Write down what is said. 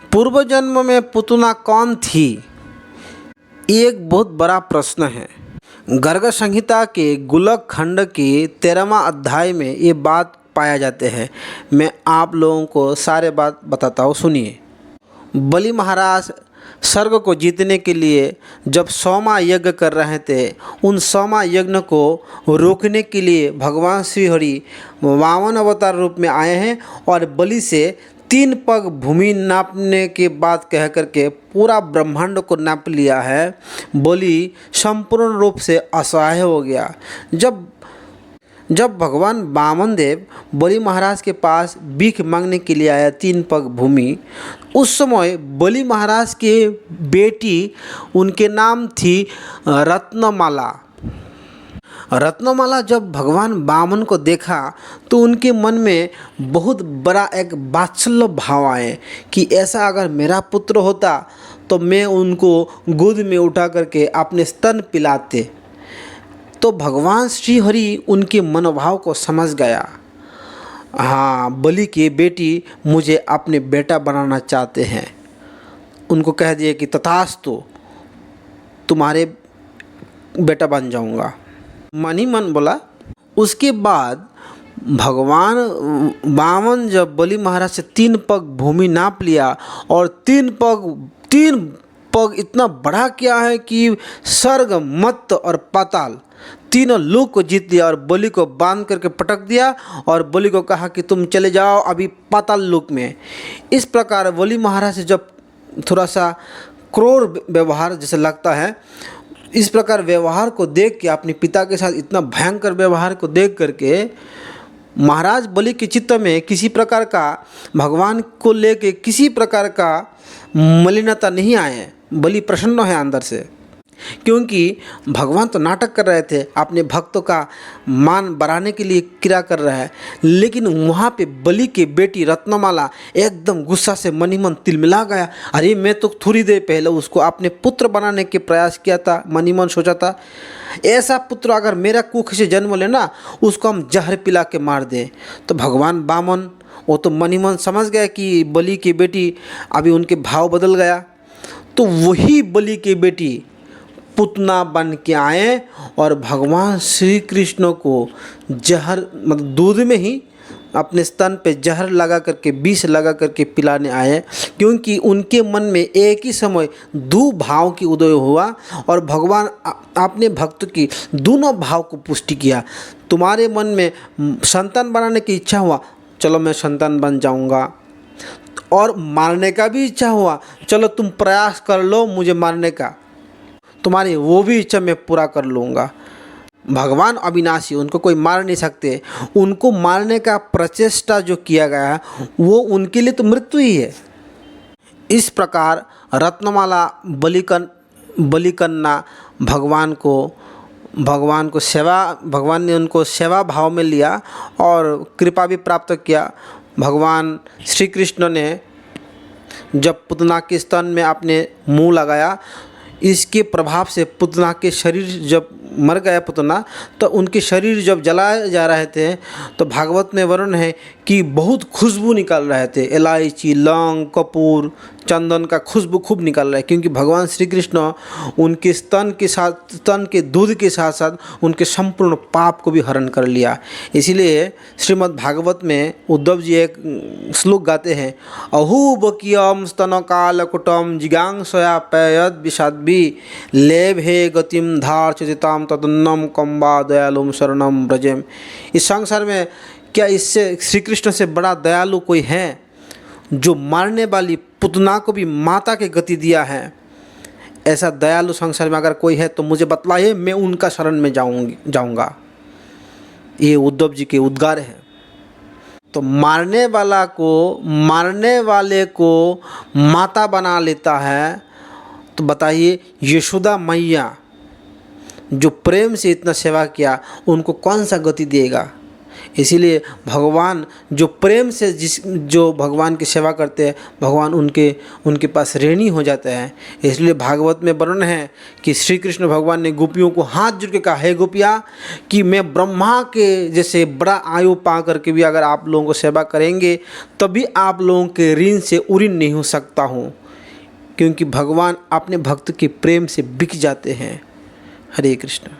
पूर्व जन्म में पुतना कौन थी? ये एक बहुत बड़ा प्रश्न है। गर्ग संहिता के गुलक खंड के 13वां अध्याय में ये बात पाया जाते हैं। मैं आप लोगों को सारे बात बताता हूँ, सुनिए। बलि महाराज स्वर्ग को जीतने के लिए जब 100वां यज्ञ कर रहे थे, उन 100वां यज्ञ को रोकने के लिए भगवान श्री हरि वामन अवतार रूप में आए हैं और बलि से 3 पग भूमि नापने के बाद कह करके पूरा ब्रह्मांड को नाप लिया है। बलि संपूर्ण रूप से असहाय हो गया। जब भगवान वामन देव बलि महाराज के पास भीख मांगने के लिए आया 3 पग भूमि, उस समय बलि महाराज के बेटी, उनके नाम थी रत्नमाला। रत्नमाला जब भगवान वामन को देखा तो उनके मन में बहुत बड़ा एक वात्सल्य भाव आए कि ऐसा अगर मेरा पुत्र होता तो मैं उनको गोद में उठा करके अपने स्तन पिलाते। तो भगवान श्री हरि उनके मनोभाव को समझ गया। हाँ, बलि की बेटी मुझे अपने बेटा बनाना चाहते हैं। उनको कह दिए कि तथास्तु, तुम्हारे बेटा बन जाऊंगा। मन ही मन बोला। उसके बाद भगवान वामन जब बलि महाराज से 3 पग भूमि नाप लिया और 3 पग इतना बड़ा क्या है कि स्वर्ग, मर्त्य और पाताल तीनों लोक को जीत लिया और बलि को बांध करके पटक दिया और बलि को कहा कि तुम चले जाओ अभी पाताल लोक में। इस प्रकार बलि महाराज से जब थोड़ा सा क्रूर व्यवहार जैसे लगता है, इस प्रकार व्यवहार को देख के, अपने पिता के साथ इतना भयंकर व्यवहार को देख करके महाराज बलि के चित्त में किसी प्रकार का, भगवान को लेके किसी प्रकार का मलिनता नहीं आए। बलि प्रसन्न है अंदर से, क्योंकि भगवान तो नाटक कर रहे थे, अपने भक्तों का मान बढ़ाने के लिए क्रिया कर रहा है। लेकिन वहाँ पे बलि की बेटी रत्नमाला एकदम गुस्सा से मन ही मन तिलमिला गया। अरे मैं तो थोड़ी देर पहले उसको अपने पुत्र बनाने के प्रयास किया था, मन ही मन सोचा था ऐसा पुत्र अगर मेरा कुख से जन्म लेना, उसको हम जहर पिला के मार दें। तो भगवान वामन वो तो मन ही मन समझ गया कि बलि की बेटी, अभी उनके भाव बदल गया। तो वही बलि की बेटी पुतना बन के आए और भगवान श्री कृष्ण को जहर, मतलब दूध में ही अपने स्तन पे जहर लगा करके, विष लगा करके पिलाने आए। क्योंकि उनके मन में एक ही समय 2 भाव की उदय हुआ और भगवान अपने भक्त की दोनों भाव को पुष्टि किया। तुम्हारे मन में संतान बनाने की इच्छा हुआ, चलो मैं संतान बन जाऊंगा, और मारने का भी इच्छा हुआ, चलो तुम प्रयास कर लो मुझे मारने का, तुम्हारी वो भी इच्छा मैं पूरा कर लूँगा। भगवान अविनाशी, उनको कोई मार नहीं सकते। उनको मारने का प्रचेष्टा जो किया गया है वो उनके लिए तो मृत्यु ही है। इस प्रकार रत्नमाला बलिकन्या भगवान ने उनको सेवा भाव में लिया और कृपा भी प्राप्त किया। भगवान श्री कृष्ण ने जब पुतना के स्तन में अपने मुंह लगाया, इसके प्रभाव से पुतना के शरीर जब मर गया पुतना, तो उनके शरीर जब जलाए जा रहे थे तो भागवत में वर्णन है कि बहुत खुशबू निकल रहे थे। इलायची, लौंग, कपूर, चंदन का खुशबू खूब निकल रहा है, क्योंकि भगवान श्री कृष्ण उनके स्तन के दूध के साथ साथ उनके संपूर्ण पाप को भी हरण कर लिया। इसीलिए श्रीमद् भागवत में उद्धव जी एक श्लोक गाते हैं, अहूबकियम स्तन कालकुटम जिगांसया पयद विषाद्भि लेभे गतिम धार्चतिताम तदन्नम कम्बा दयालुम शरणम ब्रजेम। इस संसार में क्या इससे श्री कृष्ण से बड़ा दयालु कोई है, जो मारने वाली पुतना को भी माता के गति दिया है? ऐसा दयालु संसार में अगर कोई है तो मुझे बतलाइए, मैं उनका शरण में जाऊंगा। ये उद्धव जी के उद्गार है। तो मारने वाले को माता बना लेता है, तो बताइए यशोदा मैया जो प्रेम से इतना सेवा किया, उनको कौन सा गति देगा? इसीलिए भगवान जो प्रेम से जो भगवान की सेवा करते हैं, भगवान उनके पास ऋणी हो जाते हैं। इसलिए भागवत में वर्णन है कि श्री कृष्ण भगवान ने गोपियों को हाथ जोड़ के कहा, हे गोपिया, कि मैं ब्रह्मा के जैसे बड़ा आयु पा करके भी अगर आप लोगों को सेवा करेंगे तभी आप लोगों के ऋण से उऋण नहीं हो सकता हूँ, क्योंकि भगवान अपने भक्त के प्रेम से बिक जाते हैं। हरे कृष्ण।